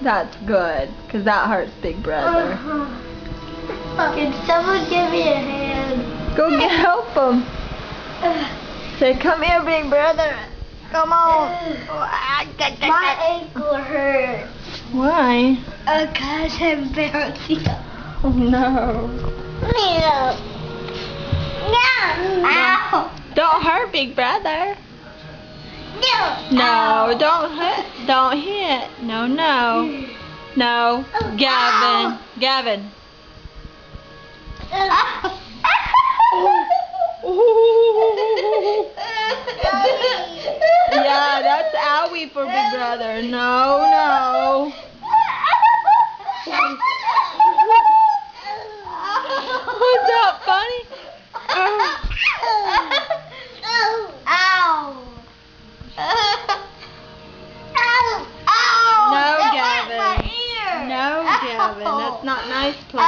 That's good, because that hurts Big Brother. Can someone give me a hand? Go help him. Say, come here, Big Brother. Come on. My ankle hurts. Why? Because I'm bouncing. Oh, no. No. No. Ow. Don't hurt Big Brother. No. No, Ow. don't hit. Don't hit. No, no. No. Gavin. Ow. Gavin. Yeah, that's owie for Big Brother. No, no. Was that funny? Ow. No, That hurt Gavin. my ear. No, Gavin. That's not nice, play.